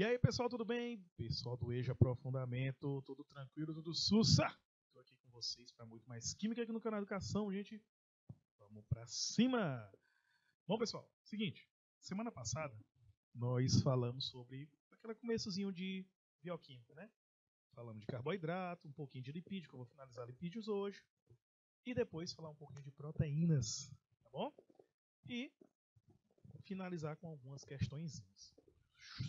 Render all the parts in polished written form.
E aí, pessoal, tudo bem? Pessoal do EJA Aprofundamento, tudo tranquilo, tudo sussa? Estou aqui com vocês para muito mais química aqui no canal Educação, gente. Vamos para cima! Bom, pessoal, seguinte, semana passada nós falamos sobre aquele começozinho de bioquímica, né? Falamos de carboidrato, um pouquinho de lipídio, que eu vou finalizar lipídios hoje, e depois falar um pouquinho de proteínas, tá bom? E finalizar com algumas questõezinhas.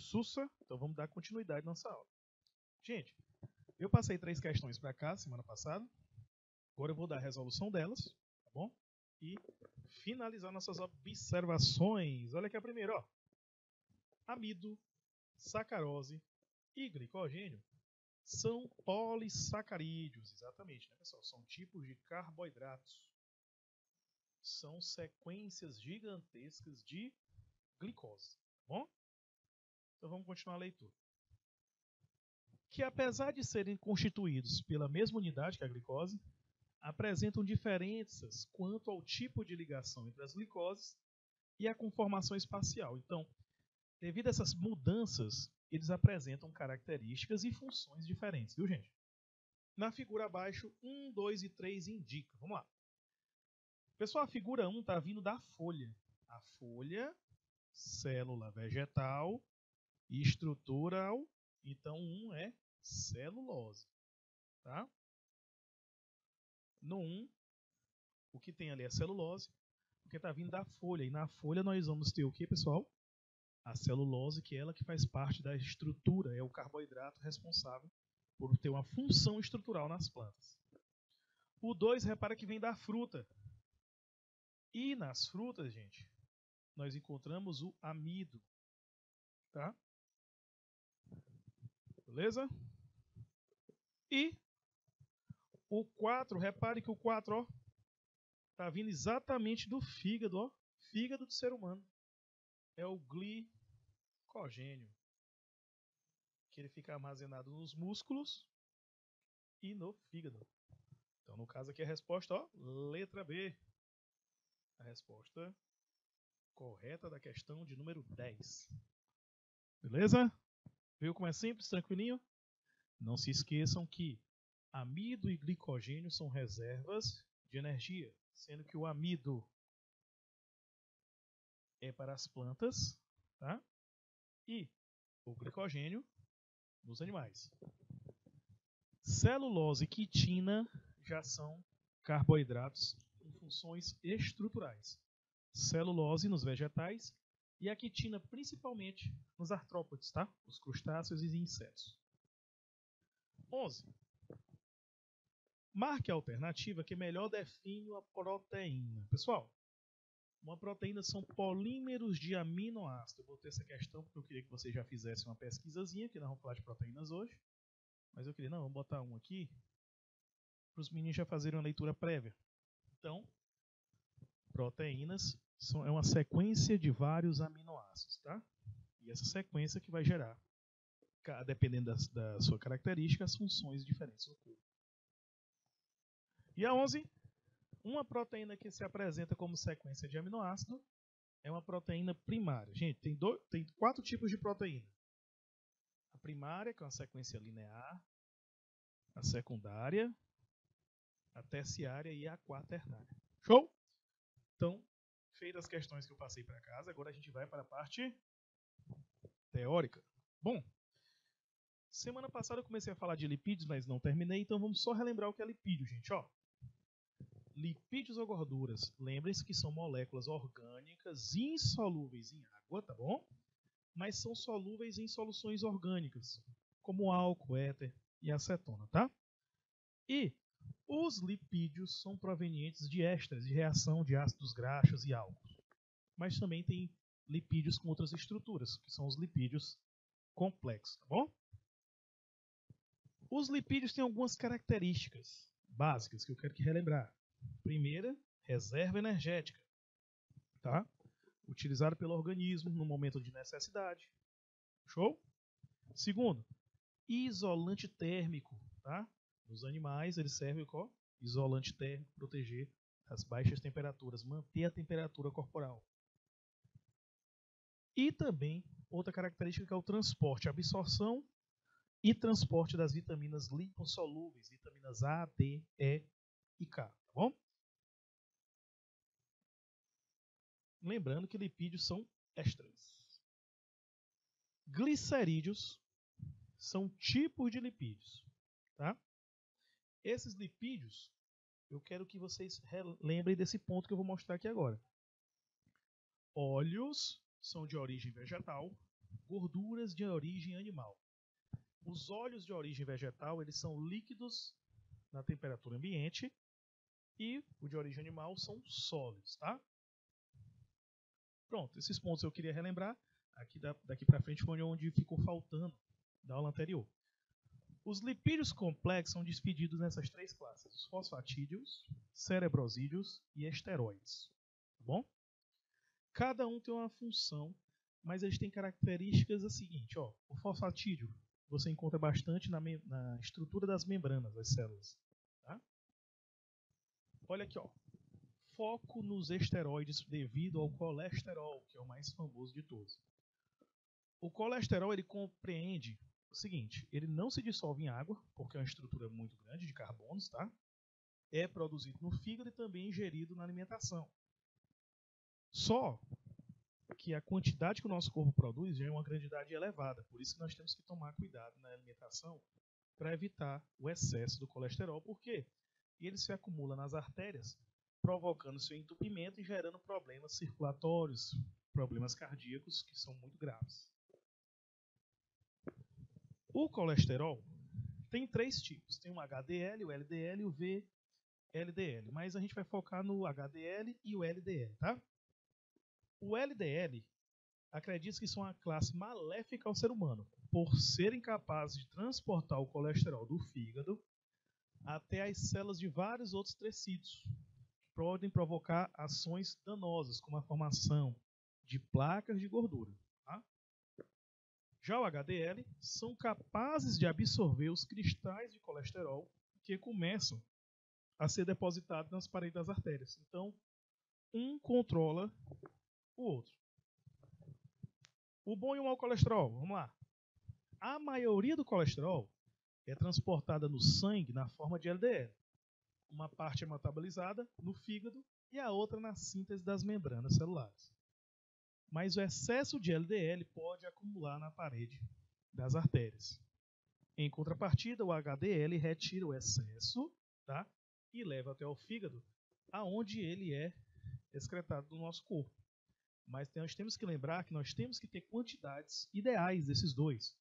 Sussa, então vamos dar continuidade na nossa aula. Gente, eu passei 3 questões para cá semana passada. Agora eu vou dar a resolução delas, tá bom? E finalizar nossas observações. Olha aqui a primeira, ó. Amido, sacarose e glicogênio são polissacarídeos, exatamente, né, pessoal? São tipos de carboidratos. São sequências gigantescas de glicose, tá bom? Então vamos continuar a leitura. Que apesar de serem constituídos pela mesma unidade que a glicose, apresentam diferenças quanto ao tipo de ligação entre as glicoses e a conformação espacial. Então, devido a essas mudanças, eles apresentam características e funções diferentes, viu, gente? Na figura abaixo, 1, 2 e 3 indica. Vamos lá. Pessoal, a figura 1 está vindo da folha. A folha, célula vegetal, estrutural. Então, 1 é celulose. Tá? No 1, o que tem ali é celulose, porque está vindo da folha. E na folha nós vamos ter o que, pessoal? A celulose, que é ela que faz parte da estrutura, é o carboidrato responsável por ter uma função estrutural nas plantas. O 2, repara que vem da fruta. E nas frutas, gente, nós encontramos o amido. Tá? Beleza? E o 4, repare que o 4, ó, tá vindo exatamente do fígado, ó, fígado do ser humano. É o glicogênio, que ele fica armazenado nos músculos e no fígado. Então, no caso aqui a resposta, ó, letra B. A resposta correta da questão de número 10. Beleza? Viu como é simples, tranquilinho? Não se esqueçam que amido e glicogênio são reservas de energia, sendo que o amido é para as plantas, tá? E o glicogênio nos animais. Celulose e quitina já são carboidratos com funções estruturais. Celulose nos vegetais e a quitina principalmente nos artrópodes, tá? Os crustáceos e insetos. 11. Marque a alternativa que melhor define a proteína. Pessoal, uma proteína são polímeros de aminoácidos. Eu botei essa questão porque eu queria que vocês já fizessem uma pesquisazinha, que nós vamos falar de proteínas hoje. Mas eu queria, não, vamos botar um aqui para os meninos já fazerem uma leitura prévia. Então, proteínas é uma sequência de vários aminoácidos, tá? E essa sequência que vai gerar, dependendo da sua característica, as funções diferentes do corpo. E a 11, uma proteína que se apresenta como sequência de aminoácido é uma proteína primária. Gente, tem 4 tipos de proteína. A primária, que é uma sequência linear, a secundária, a terciária e a quaternária. Show? Então, feitas as questões que eu passei para casa, agora a gente vai para a parte teórica. Bom, semana passada eu comecei a falar de lipídios, mas não terminei, então vamos só relembrar o que é lipídio, gente. Ó, lipídios ou gorduras, lembrem-se que são moléculas orgânicas insolúveis em água, tá bom? Mas são solúveis em soluções orgânicas, como álcool, éter e acetona, tá? E os lipídios são provenientes de ésteres de reação de ácidos graxos e álcools. Mas também tem lipídios com outras estruturas, que são os lipídios complexos, tá bom? Os lipídios têm algumas características básicas que eu quero que relembrar. Primeira, reserva energética, tá? Utilizado pelo organismo no momento de necessidade. Show? Segundo, isolante térmico, tá? Nos animais ele serve como isolante térmico, proteger as baixas temperaturas, manter a temperatura corporal. E também outra característica que é o transporte, absorção e transporte das vitaminas lipossolúveis, vitaminas A, D, E e K, tá bom? Lembrando que lipídios são ésteres. Glicerídeos são tipos de lipídios, tá? Esses lipídios, eu quero que vocês lembrem desse ponto que eu vou mostrar aqui agora. Óleos são de origem vegetal, gorduras de origem animal. Os óleos de origem vegetal, eles são líquidos na temperatura ambiente e o de origem animal são sólidos, tá? Pronto, esses pontos eu queria relembrar. Aqui daqui para frente foi onde ficou faltando da aula anterior. Os lipídios complexos são divididos nessas três classes: os fosfatídeos, cerebrosídeos e esteroides. Tá bom? Cada um tem uma função, mas eles têm características a seguinte, ó. O fosfatídeo você encontra bastante na estrutura das membranas das células. Tá? Olha aqui, ó. Foco nos esteroides devido ao colesterol, que é o mais famoso de todos. O colesterol ele compreende o seguinte: ele não se dissolve em água, porque é uma estrutura muito grande de carbonos, tá? É produzido no fígado e também ingerido na alimentação. Só que a quantidade que o nosso corpo produz já é uma quantidade elevada, por isso que nós temos que tomar cuidado na alimentação para evitar o excesso do colesterol, porque ele se acumula nas artérias, provocando seu entupimento e gerando problemas circulatórios, problemas cardíacos que são muito graves. O colesterol tem três tipos, tem o HDL, o LDL e o VLDL, mas a gente vai focar no HDL e o LDL, tá? O LDL acredita que são uma classe maléfica ao ser humano, por serem capazes de transportar o colesterol do fígado até as células de vários outros tecidos, que podem provocar ações danosas, como a formação de placas de gordura. Tá? Já o HDL são capazes de absorver os cristais de colesterol que começam a ser depositados nas paredes das artérias. Então, um controla o outro. O bom e o mau colesterol, vamos lá. A maioria do colesterol é transportada no sangue na forma de LDL. Uma parte é metabolizada no fígado e a outra na síntese das membranas celulares. Mas o excesso de LDL pode acumular na parede das artérias. Em contrapartida, o HDL retira o excesso, tá? E leva até o fígado, aonde ele é excretado do nosso corpo. Mas nós temos que lembrar que nós temos que ter quantidades ideais desses dois,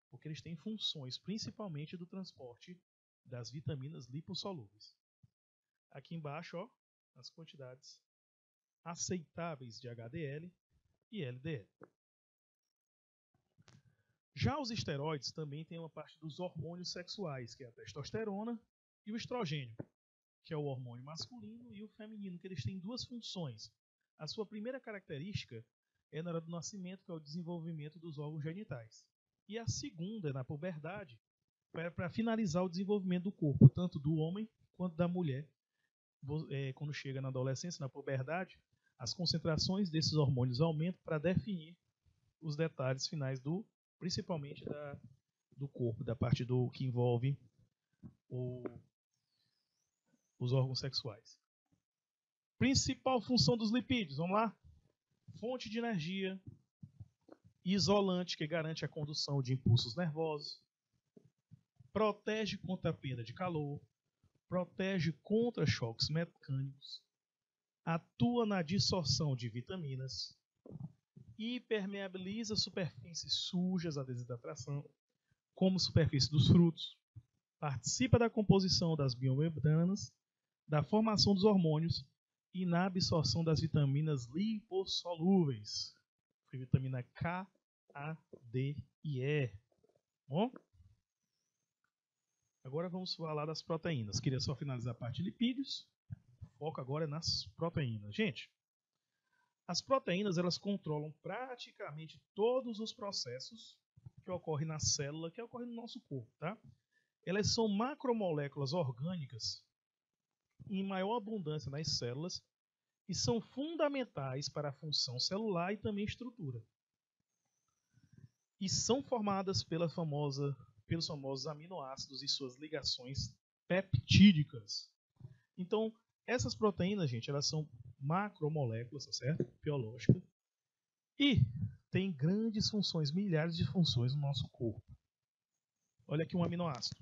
porque eles têm funções principalmente do transporte das vitaminas lipossolúveis. Aqui embaixo, ó, as quantidades aceitáveis de HDL e LDL. Já os esteroides também têm uma parte dos hormônios sexuais, que é a testosterona e o estrogênio, que é o hormônio masculino e o feminino, que eles têm duas funções. A sua primeira característica é na hora do nascimento, que é o desenvolvimento dos órgãos genitais. E a segunda é na puberdade, para finalizar o desenvolvimento do corpo, tanto do homem quanto da mulher. Quando chega na adolescência, na puberdade, as concentrações desses hormônios aumentam para definir os detalhes finais principalmente do corpo, da parte que envolve os órgãos sexuais. Principal função dos lipídios, vamos lá? Fonte de energia, isolante, que garante a condução de impulsos nervosos, protege contra a perda de calor, protege contra choques mecânicos, atua na dissorção de vitaminas, impermeabiliza superfícies sujas à desidratação, como superfície dos frutos, participa da composição das biomembranas, da formação dos hormônios e na absorção das vitaminas lipossolúveis, vitamina K, A, D e E. Bom? Agora vamos falar das proteínas. Queria só finalizar a parte de lipídios. O foco agora é nas proteínas. Gente, as proteínas elas controlam praticamente todos os processos que ocorrem na célula, que ocorrem no nosso corpo, tá? Elas são macromoléculas orgânicas em maior abundância nas células e são fundamentais para a função celular e também estrutura. e são formadas pelos famosos aminoácidos e suas ligações peptídicas. Então, essas proteínas, gente, elas são macromoléculas, tá certo? Biológicas. E tem grandes funções, milhares de funções no nosso corpo. Olha aqui um aminoácido.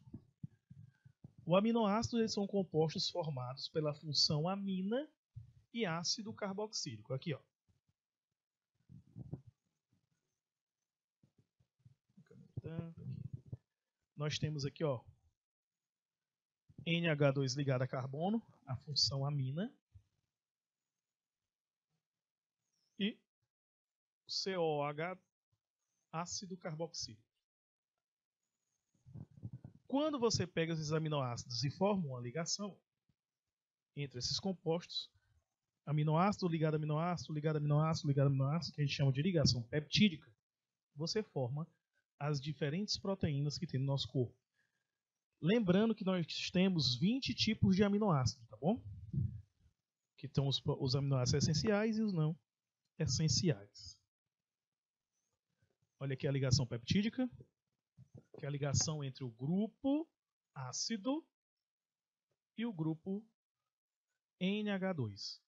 O aminoácido, eles são compostos formados pela função amina e ácido carboxílico. Aqui, ó. Nós temos aqui, ó, NH2 ligado a carbono, a função amina, e COH, ácido carboxílico. Quando você pega esses aminoácidos e forma uma ligação entre esses compostos, aminoácido ligado a aminoácido, ligado a aminoácido, ligado a aminoácido, que a gente chama de ligação peptídica, você forma as diferentes proteínas que tem no nosso corpo. Lembrando que nós temos 20 tipos de aminoácidos, tá bom? Que estão os aminoácidos essenciais e os não essenciais. Olha aqui a ligação peptídica, que é a ligação entre o grupo ácido e o grupo NH2.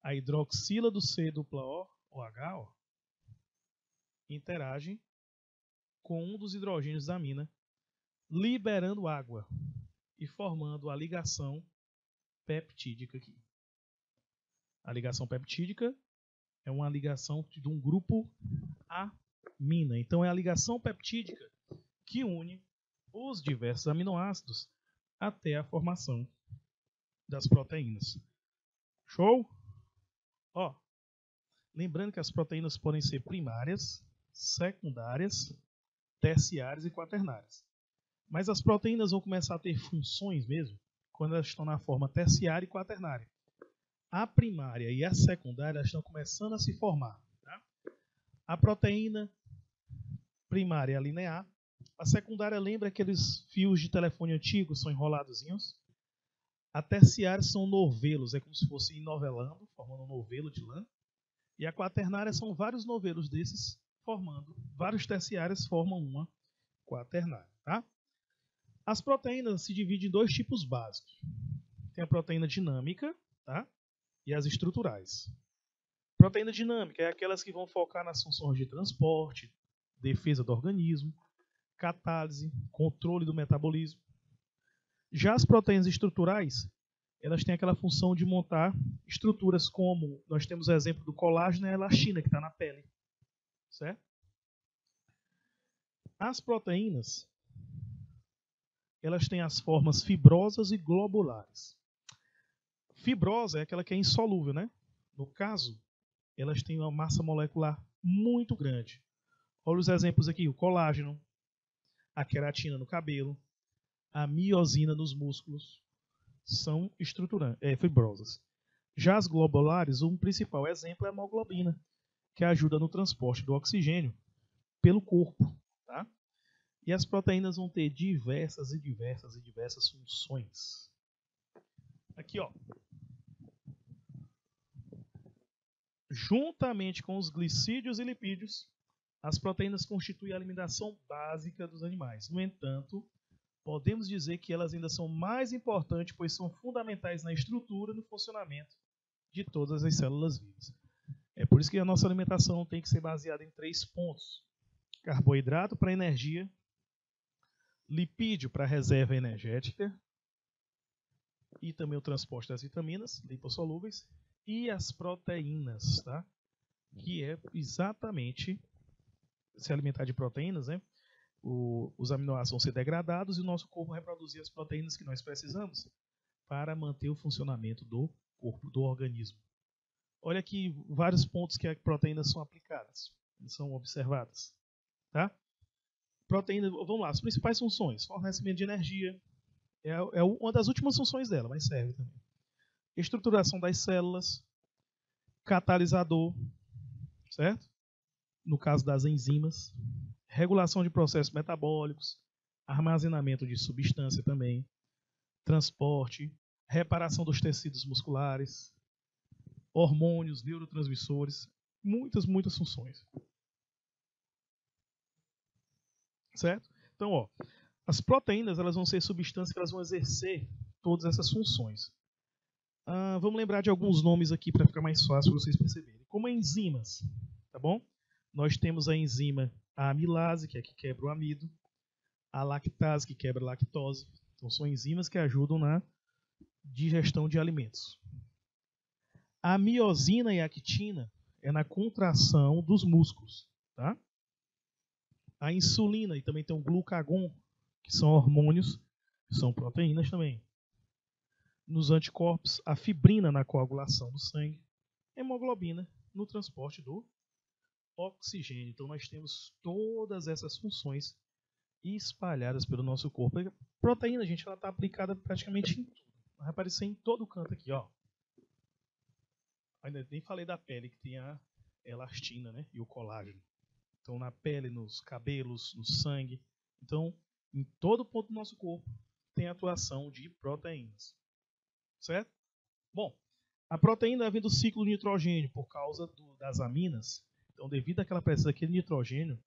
A hidroxila do C dupla O, H, ó, interage com um dos hidrogênios da amina, liberando água e formando a ligação peptídica aqui. A ligação peptídica é uma ligação de um grupo amina. Então é a ligação peptídica que une os diversos aminoácidos até a formação das proteínas. Show? Ó, lembrando que as proteínas podem ser primárias, secundárias, terciárias e quaternárias. Mas as proteínas vão começar a ter funções mesmo quando elas estão na forma terciária e quaternária. A primária e a secundária elas estão começando a se formar. Tá? A proteína primária é linear. A secundária lembra aqueles fios de telefone antigos, são enroladozinhos. A terciária são novelos, é como se fosse enovelando, formando um novelo de lã. E a quaternária são vários novelos desses formando. Vários terciários formam uma quaternária. Tá? As proteínas se dividem em dois tipos básicos. Tem a proteína dinâmica, tá? E as estruturais. Proteína dinâmica é aquelas que vão focar nas funções de transporte, defesa do organismo, catálise, controle do metabolismo. Já as proteínas estruturais, elas têm aquela função de montar estruturas como, nós temos o exemplo do colágeno e a elastina, que está na pele. Certo? As proteínas, elas têm as formas fibrosas e globulares. Fibrosa é aquela que é insolúvel, né? No caso, elas têm uma massa molecular muito grande. Olha os exemplos aqui, o colágeno, a queratina no cabelo, a miosina nos músculos, são fibrosas. Já as globulares, um principal exemplo é a hemoglobina, que ajuda no transporte do oxigênio pelo corpo. Tá? E as proteínas vão ter diversas funções. Aqui, ó. Juntamente com os glicídios e lipídios, as proteínas constituem a alimentação básica dos animais. No entanto, podemos dizer que elas ainda são mais importantes, pois são fundamentais na estrutura e no funcionamento de todas as células vivas. É por isso que a nossa alimentação tem que ser baseada em 3 pontos. Carboidrato para energia, lipídio para reserva energética e também o transporte das vitaminas lipossolúveis e as proteínas, tá? Que é exatamente se alimentar de proteínas, né? Os aminoácidos vão ser degradados e o nosso corpo vai produzir as proteínas que nós precisamos para manter o funcionamento do corpo, do organismo. Olha aqui vários pontos que as proteínas são aplicadas, são observadas. Tá? Proteína, vamos lá, as principais funções: fornecimento de energia, é uma das últimas funções dela, mas serve também. Estruturação das células, catalisador, certo? No caso das enzimas, regulação de processos metabólicos, armazenamento de substância também, transporte, reparação dos tecidos musculares, hormônios, neurotransmissores, muitas funções. certo? Então, ó, as proteínas elas vão ser substâncias que elas vão exercer todas essas funções. Vamos lembrar de alguns nomes aqui para ficar mais fácil vocês perceberem. Como enzimas, tá bom? Nós temos a enzima a amilase, que é a que quebra o amido, a lactase, que quebra a lactose. Então, são enzimas que ajudam na digestão de alimentos. A miosina e a actina é na contração dos músculos, tá? A insulina e também tem o glucagon, que são hormônios, que são proteínas também. Nos anticorpos, a fibrina na coagulação do sangue, hemoglobina no transporte do oxigênio. Então nós temos todas essas funções espalhadas pelo nosso corpo. A proteína, gente, ela está aplicada praticamente em tudo. Vai aparecer em todo canto aqui, ó. Ainda nem falei da pele, que tem a elastina, né? E o colágeno. Então na pele, nos cabelos, no sangue. Então, em todo ponto do nosso corpo tem atuação de proteínas. Certo? Bom, a proteína vem do ciclo do nitrogênio por causa das aminas. Então, devido àquela presença daquele nitrogênio,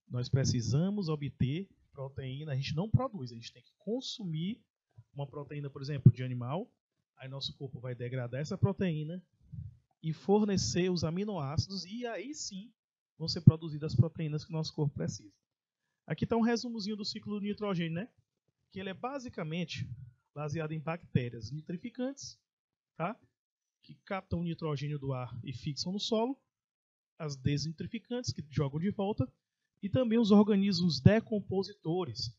nós precisamos obter proteína. A gente não produz, a gente tem que consumir uma proteína, por exemplo, de animal. Aí nosso corpo vai degradar essa proteína e fornecer os aminoácidos, e aí sim vão ser produzidas as proteínas que o nosso corpo precisa. Aqui está um resumozinho do ciclo do nitrogênio, né? Que ele é basicamente baseado em bactérias nitrificantes, tá? Que captam o nitrogênio do ar e fixam no solo, as desnitrificantes, que jogam de volta, e também os organismos decompositores,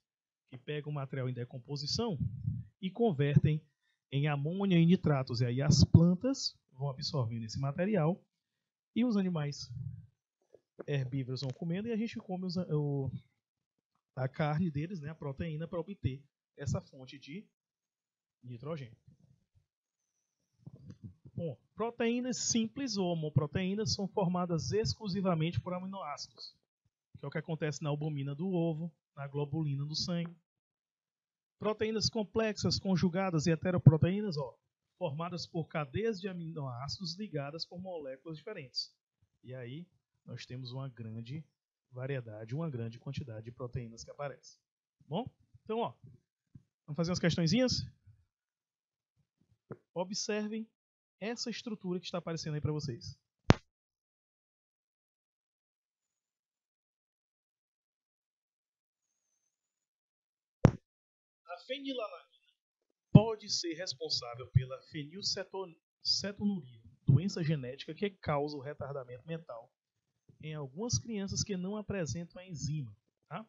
que pegam o material em decomposição e convertem em amônia e nitratos. E aí as plantas vão absorvendo esse material e os animais herbívoros vão comendo, e a gente come a carne deles, né, a proteína, para obter essa fonte de nitrogênio. Bom, proteínas simples ou homoproteínas são formadas exclusivamente por aminoácidos, que é o que acontece na albumina do ovo, na globulina do sangue. Proteínas complexas, conjugadas e heteroproteínas, ó, formadas por cadeias de aminoácidos ligadas por moléculas diferentes. E aí nós temos uma grande variedade, uma grande quantidade de proteínas que aparecem. Bom, então, ó, vamos fazer umas questõezinhas? Observem essa estrutura que está aparecendo aí para vocês. A fenilalanina pode ser responsável pela fenilcetonuria, doença genética que causa o retardamento mental em algumas crianças que não apresentam a enzima. Tá?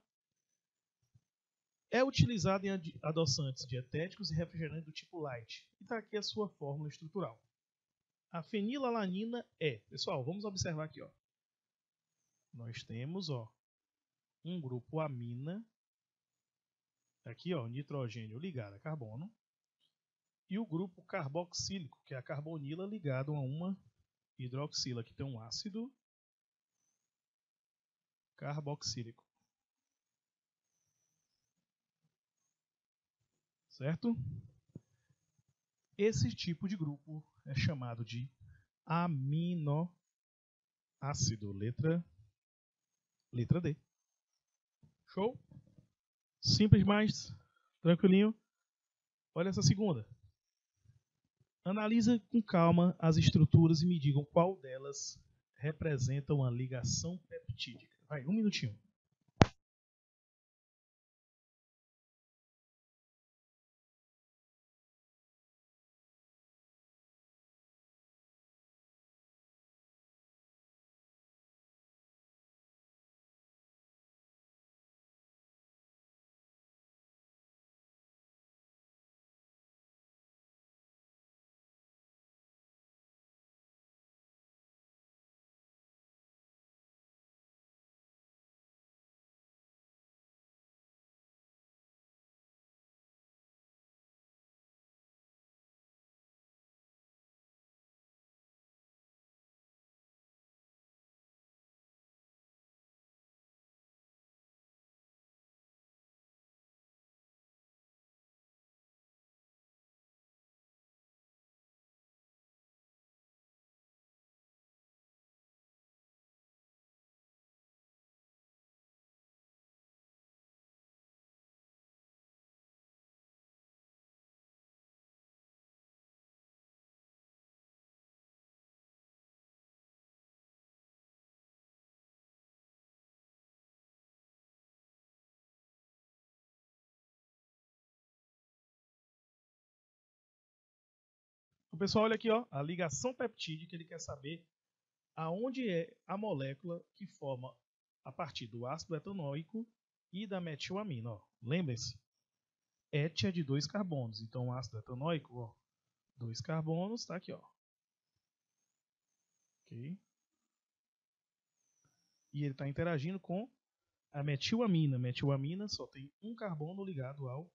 É utilizado em adoçantes dietéticos e refrigerantes do tipo light. E está aqui a sua fórmula estrutural. A fenilalanina é, pessoal, vamos observar aqui, ó. Nós temos, ó, um grupo amina, aqui, ó, nitrogênio ligado a carbono, e o grupo carboxílico, que é a carbonila ligado a uma hidroxila, que tem um ácido carboxílico. Certo? Esse tipo de grupo é chamado de aminoácido, letra D. Show? Simples, mas tranquilinho. Olha essa segunda. Analisa com calma as estruturas e me digam qual delas representa uma ligação peptídica. Vai, um minutinho. O pessoal olha aqui, ó, a ligação peptídica, ele quer saber aonde é a molécula que forma a partir do ácido etanóico e da metilamina. Ó. Lembrem-se, ET é de 2 carbonos, então o ácido etanóico, ó, 2 carbonos, tá aqui, ó. Ok? E ele está interagindo com a metilamina. Metilamina só tem um carbono ligado ao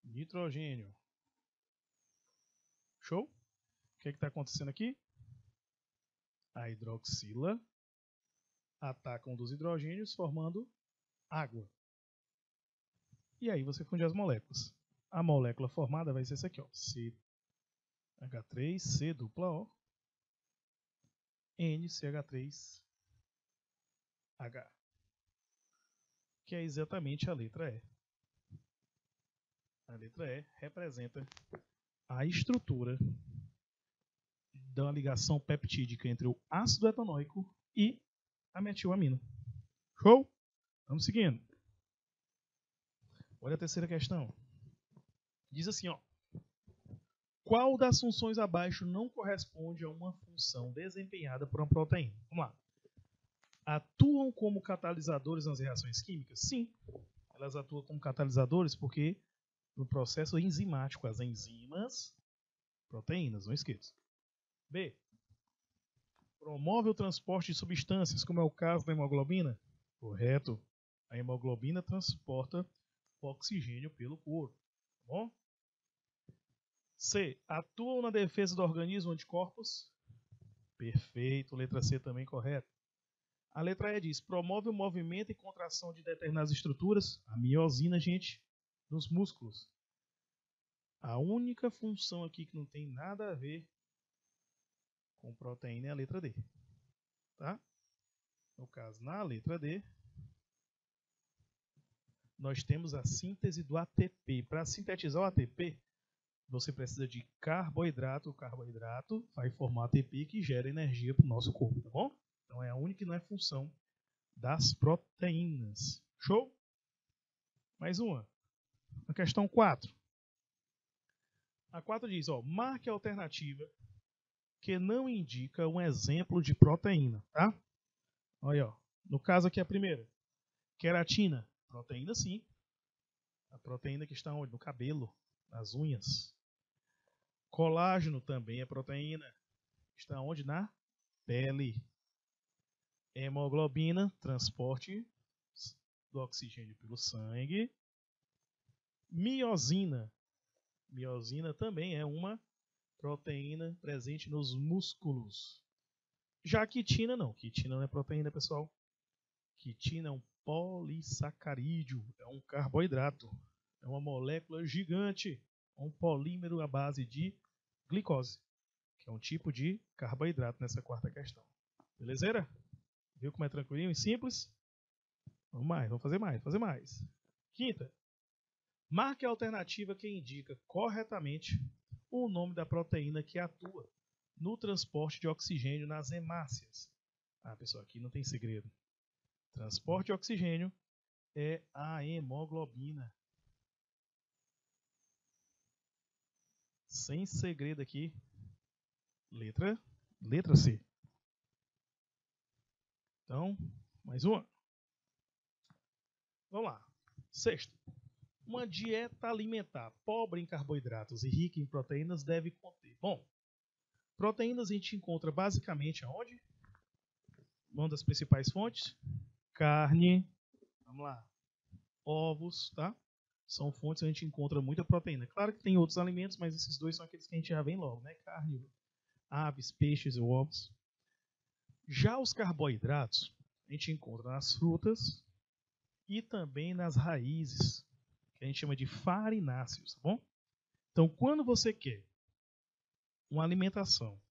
nitrogênio. Show? O que está acontecendo aqui? A hidroxila ataca um dos hidrogênios formando água. E aí você funde as moléculas. A molécula formada vai ser essa aqui, ó. CH3, C dupla O, NCH3H. Que é exatamente a letra E. A letra E representa a estrutura da ligação peptídica entre o ácido etanóico e a metilamina. Show? Vamos seguindo. Olha a terceira questão. Diz assim, ó. Qual das funções abaixo não corresponde a uma função desempenhada por uma proteína? Vamos lá. Atuam como catalisadores nas reações químicas? Sim. Elas atuam como catalisadores porque no processo enzimático, as enzimas, proteínas, não esqueça. B. Promove o transporte de substâncias, como é o caso da hemoglobina? Correto. A hemoglobina transporta o oxigênio pelo corpo. Tá bom? C. Atuam na defesa do organismo anticorpos? Perfeito. Letra C também correta. A letra E diz, promove o movimento e contração de determinadas estruturas? A miosina, gente, nos músculos. A única função aqui que não tem nada a ver com proteína é a letra D. Tá? No caso, na letra D, nós temos a síntese do ATP. Para sintetizar o ATP, você precisa de carboidrato. O carboidrato vai formar ATP que gera energia para o nosso corpo, tá bom? Então é a única que não é função das proteínas. Show? Mais uma. A questão 4. A 4 diz, ó, marque a alternativa que não indica um exemplo de proteína, tá? Olha, ó. No caso aqui a primeira. Queratina. Proteína sim. A proteína que está onde? No cabelo, nas unhas. Colágeno também é proteína. Está onde? Na pele. Hemoglobina, transporte do oxigênio pelo sangue. Miosina. Miosina também é uma proteína presente nos músculos. Já a quitina não. Quitina não é proteína, pessoal. Quitina é um polissacarídeo, é um carboidrato. É uma molécula gigante, um polímero à base de glicose, que é um tipo de carboidrato nessa quarta questão. Belezeira? Viu como é tranquilinho e simples? Vamos mais, vamos fazer mais. Quinta. Marque a alternativa que indica corretamente o nome da proteína que atua no transporte de oxigênio nas hemácias. Ah, pessoal, aqui não tem segredo. Transporte de oxigênio é a hemoglobina. Sem segredo aqui. Letra C. Então, mais uma. Vamos lá. Sexto. Uma dieta alimentar pobre em carboidratos e rica em proteínas deve conter. Bom, proteínas a gente encontra basicamente aonde? Uma das principais fontes? Carne. Vamos lá. Ovos, tá? São fontes que a gente encontra muita proteína. Claro que tem outros alimentos, mas esses dois são aqueles que a gente já vem logo, né? Carne, aves, peixes e ovos. Já os carboidratos a gente encontra nas frutas e também nas raízes, que a gente chama de farináceos, tá bom? Então, quando você quer uma alimentação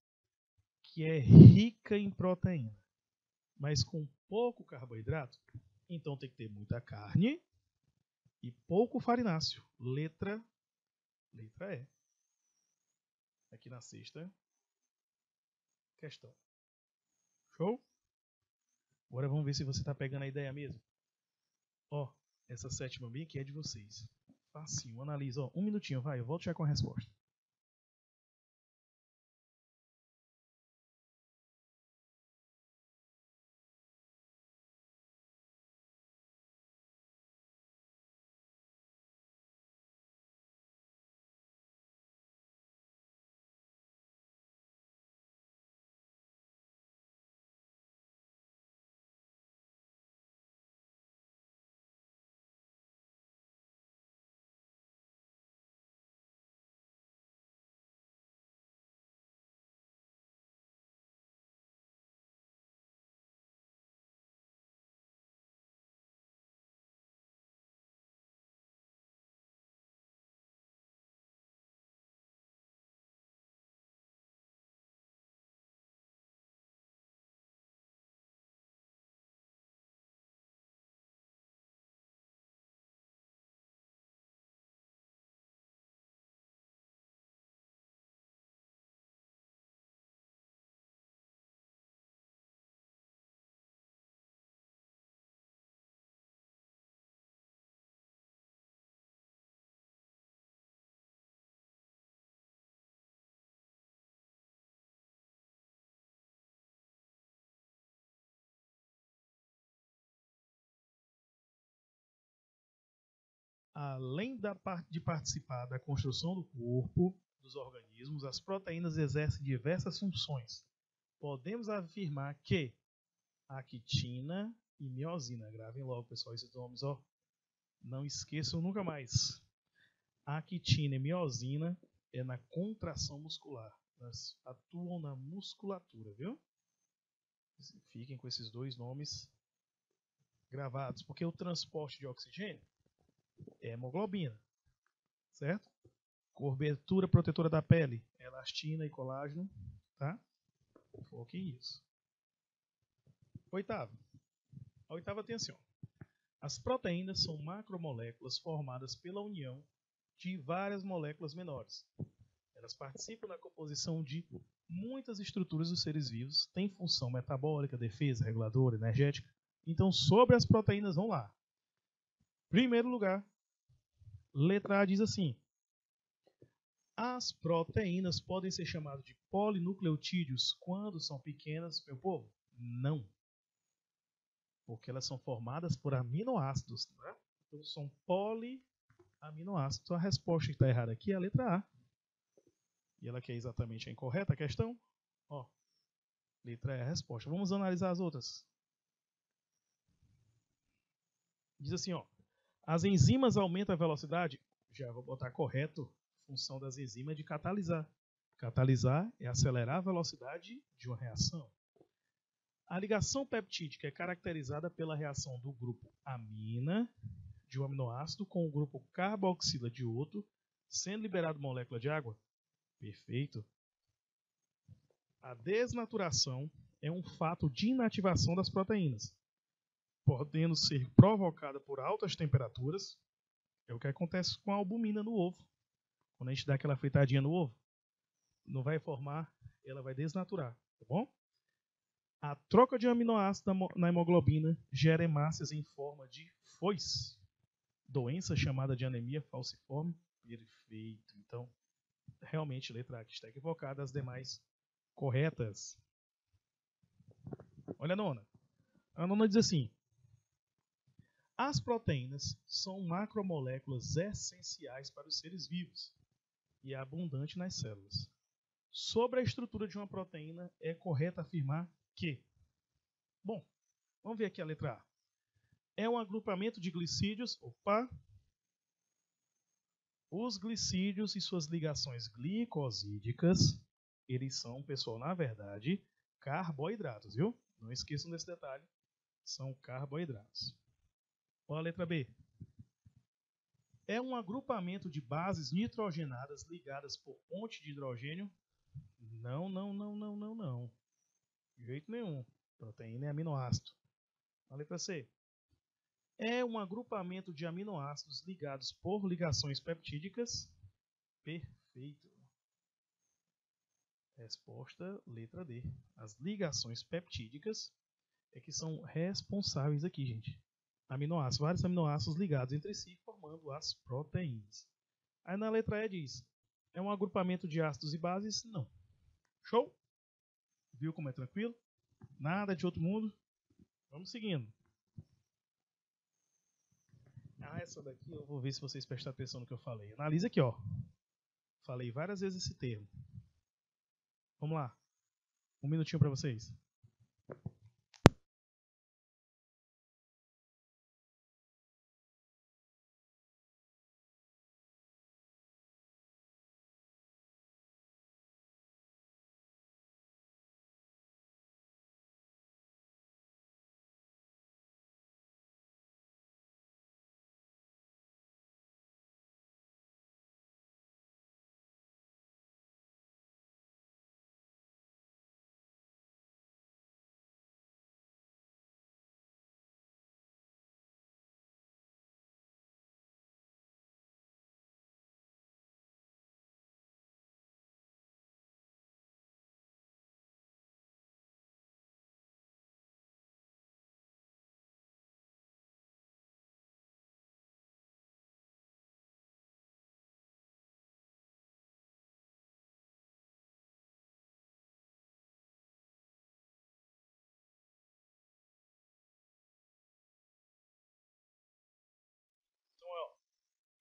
que é rica em proteína, mas com pouco carboidrato, então tem que ter muita carne e pouco farináceo. Letra E. Aqui na sexta questão. Show? Agora vamos ver se você está pegando a ideia mesmo. Ó, essa sétima bem aqui é de vocês. Facinho, analisa. Ó, um minutinho, vai, eu volto já com a resposta. além de participar da construção do corpo, dos organismos, as proteínas exercem diversas funções. Podemos afirmar que a quitina e miosina, gravem logo, pessoal, esses nomes, ó, não esqueçam nunca mais. A quitina e miosina é na contração muscular, elas atuam na musculatura, viu? Fiquem com esses dois nomes gravados, porque o transporte de oxigênio é hemoglobina, certo? Cobertura protetora da pele, elastina e colágeno, tá? Foquem isso. Oitavo. A oitava tem assim, ó. As proteínas são macromoléculas formadas pela união de várias moléculas menores. Elas participam da composição de muitas estruturas dos seres vivos, têm função metabólica, defesa, reguladora, energética. Então, sobre as proteínas, vamos lá. Primeiro lugar, letra A diz assim: as proteínas podem ser chamadas de polinucleotídeos quando são pequenas, meu povo? Não. Porque elas são formadas por aminoácidos, né? Então são poliaminoácidos. A resposta que está errada aqui é a letra A. E ela que é exatamente a incorreta, a questão. Ó, letra E é a resposta. Vamos analisar as outras. Diz assim, ó. As enzimas aumentam a velocidade. Já vou botar correto. Função das enzimas é de catalisar. Catalisar é acelerar a velocidade de uma reação. A ligação peptídica é caracterizada pela reação do grupo amina de um aminoácido com o grupo carboxila de outro, sendo liberado molécula de água. Perfeito. A desnaturação é um fato de inativação das proteínas, podendo ser provocada por altas temperaturas. É o que acontece com a albumina no ovo. Quando a gente dá aquela fritadinha no ovo, não vai formar, ela vai desnaturar, tá bom? A troca de aminoácido na hemoglobina gera hemácias em forma de foice, doença chamada de anemia falciforme. Perfeito. Então, realmente, letra A que está equivocada, as demais corretas. Olha a nona. A nona diz assim: as proteínas são macromoléculas essenciais para os seres vivos e é abundante nas células. Sobre a estrutura de uma proteína, é correto afirmar que, bom, vamos ver aqui a letra A. É um agrupamento de glicídios. Opa! Os glicídios e suas ligações glicosídicas, eles são, pessoal, na verdade, carboidratos, viu? Não esqueçam desse detalhe. São carboidratos. Olha a letra B. É um agrupamento de bases nitrogenadas ligadas por ponte de hidrogênio. Não, não, não, não, não, não. De jeito nenhum. Proteína é aminoácido. A letra C. É um agrupamento de aminoácidos ligados por ligações peptídicas. Perfeito. Resposta, letra D. As ligações peptídicas é que são responsáveis aqui, gente. Aminoácidos, vários aminoácidos ligados entre si, formando as proteínas. Aí na letra E diz, é um agrupamento de ácidos e bases? Não. Show? Viu como é tranquilo? Nada de outro mundo? Vamos seguindo. Essa daqui eu vou ver se vocês prestam atenção no que eu falei. Analisa aqui, ó. Falei várias vezes esse termo. Vamos lá. Um minutinho para vocês.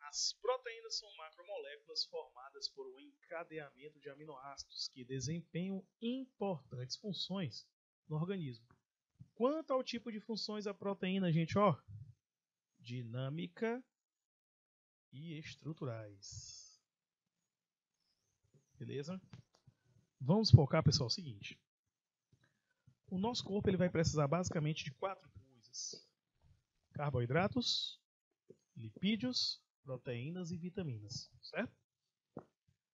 As proteínas são macromoléculas formadas por um encadeamento de aminoácidos que desempenham importantes funções no organismo. Quanto ao tipo de funções da proteína, gente, ó, dinâmica e estruturais. Beleza? Vamos focar, pessoal, o seguinte. O nosso corpo ele vai precisar basicamente de 4 coisas: carboidratos, lipídios, proteínas e vitaminas, certo?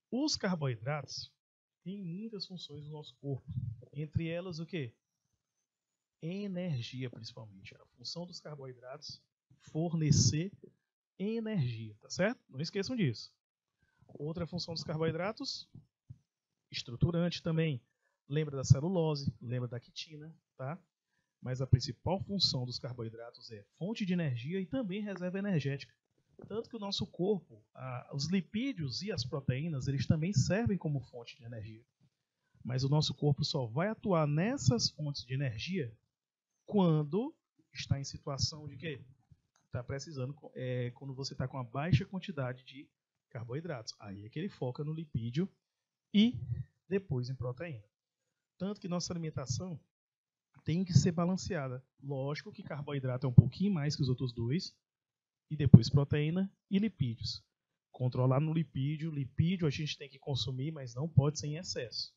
Os carboidratos têm muitas funções no nosso corpo. Entre elas, o quê? Energia, principalmente. A função dos carboidratos fornecer energia, tá certo? Não esqueçam disso. Outra função dos carboidratos, estruturante também. Lembra da celulose, lembra da quitina, tá? Mas a principal função dos carboidratos é fonte de energia e também reserva energética. Tanto que o nosso corpo, os lipídios e as proteínas, eles também servem como fonte de energia. Mas o nosso corpo só vai atuar nessas fontes de energia quando está em situação de quê? Está precisando, quando você está com uma baixa quantidade de carboidratos. Aí é que ele foca no lipídio e depois em proteína. Tanto que nossa alimentação tem que ser balanceada. Lógico que carboidrato é um pouquinho mais que os outros dois, e depois proteína e lipídios. Controlar no lipídio a gente tem que consumir, mas não pode ser em excesso.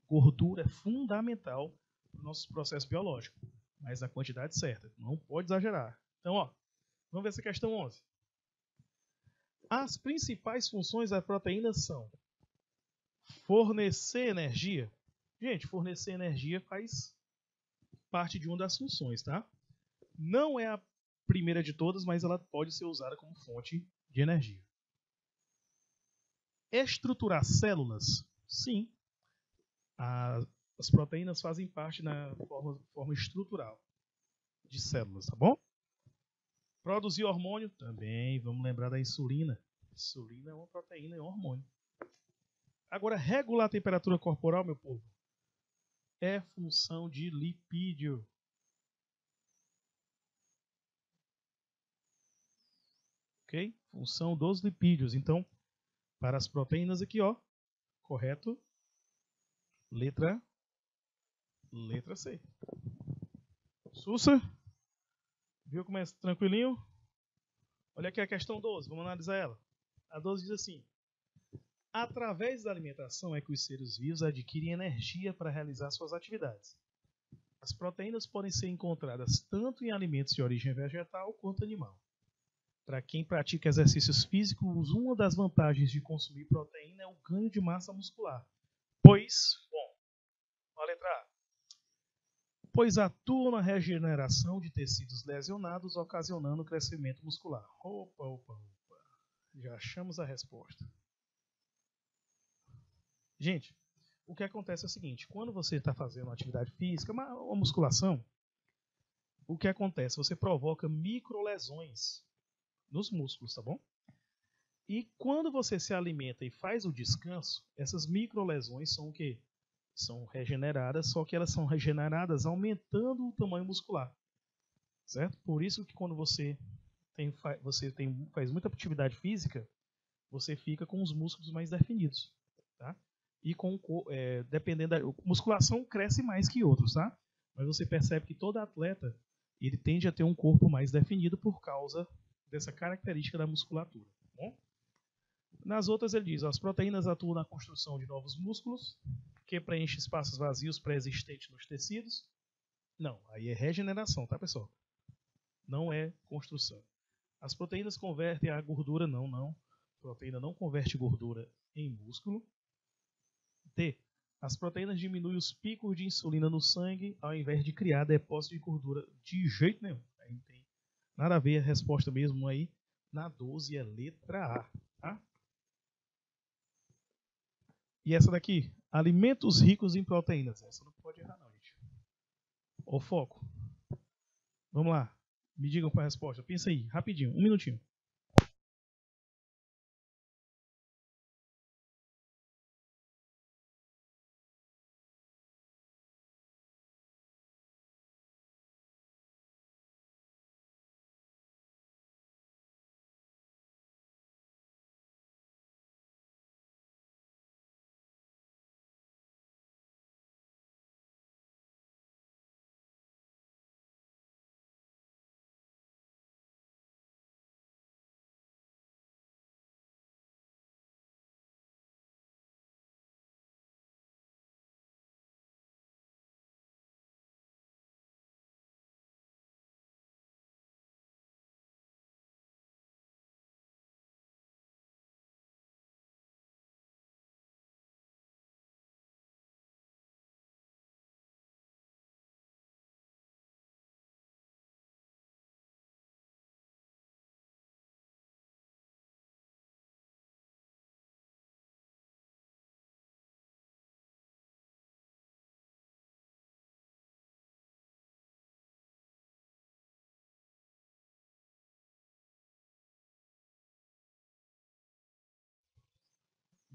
Gordura é fundamental para o nosso processo biológico, mas na quantidade certa, não pode exagerar. Então, ó, vamos ver essa questão 11. As principais funções da proteína são fornecer energia. Gente, fornecer energia faz parte de uma das funções, tá? Não é a primeira de todas, mas ela pode ser usada como fonte de energia. Estruturar células? Sim. As proteínas fazem parte na forma estrutural de células, tá bom? Produzir hormônio? Também, vamos lembrar da insulina. Insulina é uma proteína, é um hormônio. Agora, regular a temperatura corporal, meu povo, é função de lipídio. Ok? Função dos lipídios. Então, para as proteínas aqui, ó, correto? Letra C. Sussa? Viu como é tranquilinho? Olha aqui a questão 12, vamos analisar ela. A 12 diz assim: através da alimentação é que os seres vivos adquirem energia para realizar suas atividades. As proteínas podem ser encontradas tanto em alimentos de origem vegetal quanto animal. Para quem pratica exercícios físicos, uma das vantagens de consumir proteína é o ganho de massa muscular. A letra A. Pois atuam na regeneração de tecidos lesionados, ocasionando crescimento muscular. Opa. Já achamos a resposta. Gente, o que acontece é o seguinte: quando você está fazendo uma atividade física, uma musculação, o que acontece? Você provoca microlesões nos músculos, tá bom? E quando você se alimenta e faz o descanso, essas microlesões são o quê? São regeneradas, só que elas são regeneradas aumentando o tamanho muscular, certo? Por isso que quando você faz muita atividade física, você fica com os músculos mais definidos, tá? E dependendo da musculação cresce mais que outros, tá? Mas você percebe que todo atleta ele tende a ter um corpo mais definido por causa dessa característica da musculatura, tá bom? Nas outras ele diz: as proteínas atuam na construção de novos músculos, que preenche espaços vazios pré-existentes nos tecidos. Não, aí é regeneração, tá, pessoal? Não é construção. As proteínas convertem a gordura, não. Proteína não converte gordura em músculo. D. As proteínas diminuem os picos de insulina no sangue ao invés de criar depósito de gordura de jeito nenhum. Aí não tem nada a ver a resposta mesmo aí. Na 12 é letra A. Tá? E essa daqui, alimentos ricos em proteínas. Essa não pode errar não, gente. O foco. Vamos lá. Me digam qual é a resposta. Pensa aí, rapidinho, 1 minutinho.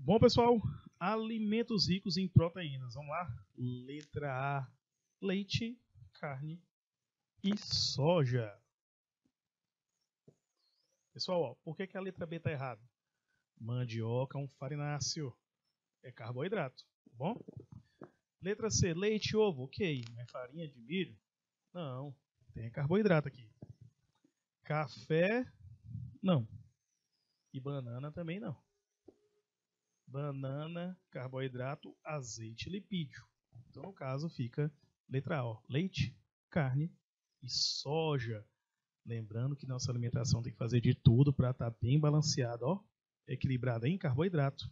Bom, pessoal, alimentos ricos em proteínas. Vamos lá. Letra A, leite, carne e soja. Pessoal, ó, por que a letra B está errada? Mandioca é um farináceo. É carboidrato, tá bom? Letra C, leite e ovo. Ok, mas farinha de milho? Não, tem carboidrato aqui. Café? Não. E banana também não. Banana, carboidrato, azeite, lipídio. Então, no caso, fica letra A, ó, leite, carne e soja. Lembrando que nossa alimentação tem que fazer de tudo para estar bem balanceada, ó, equilibrada em carboidrato,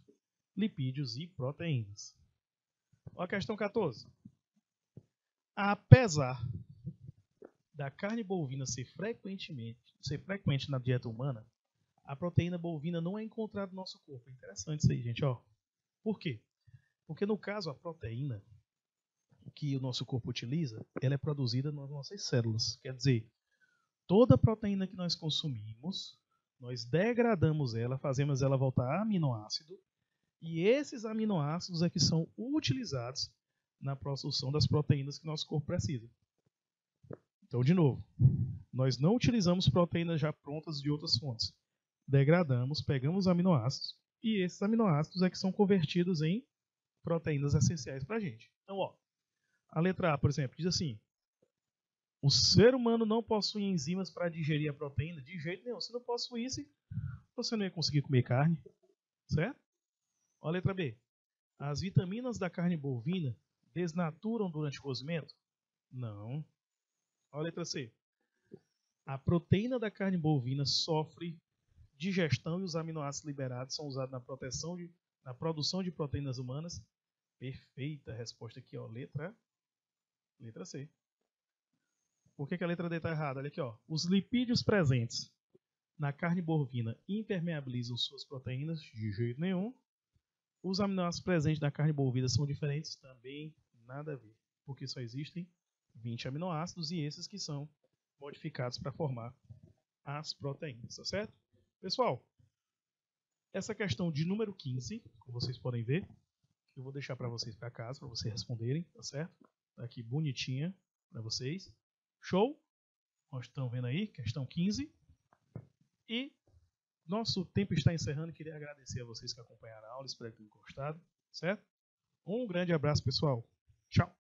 lipídios e proteínas. Ó a questão 14. Apesar da carne bovina ser frequente na dieta humana, a proteína bovina não é encontrada no nosso corpo. É interessante isso aí, gente, ó. Por quê? Porque no caso a proteína que o nosso corpo utiliza, ela é produzida nas nossas células. Quer dizer, toda proteína que nós consumimos, nós degradamos ela, fazemos ela voltar a aminoácido, e esses aminoácidos é que são utilizados na produção das proteínas que nosso corpo precisa. Então, de novo, nós não utilizamos proteínas já prontas de outras fontes. Degradamos, pegamos aminoácidos, e esses aminoácidos é que são convertidos em proteínas essenciais para a gente. Então, ó, a letra A, por exemplo, diz assim: o ser humano não possui enzimas para digerir a proteína de jeito nenhum. Se não possuísse, você não ia conseguir comer carne, certo? Ó a letra B. As vitaminas da carne bovina desnaturam durante o cozimento? Não. Ó a letra C. A proteína da carne bovina sofre digestão e os aminoácidos liberados são usados na produção de proteínas humanas? Perfeita resposta aqui, ó. Letra C. Por que a letra D está errada? Olha aqui, ó. Os lipídios presentes na carne bovina impermeabilizam suas proteínas? De jeito nenhum. Os aminoácidos presentes na carne bovina são diferentes? Também nada a ver. Porque só existem 20 aminoácidos e esses que são modificados para formar as proteínas, tá certo? Pessoal, essa questão de número 15, como vocês podem ver, eu vou deixar para vocês para casa, para vocês responderem, tá certo? Tá aqui bonitinha para vocês. Show? Nós estamos vendo aí, questão 15. E nosso tempo está encerrando. Queria agradecer a vocês que acompanharam a aula, espero que tenham gostado, certo? Um grande abraço, pessoal. Tchau.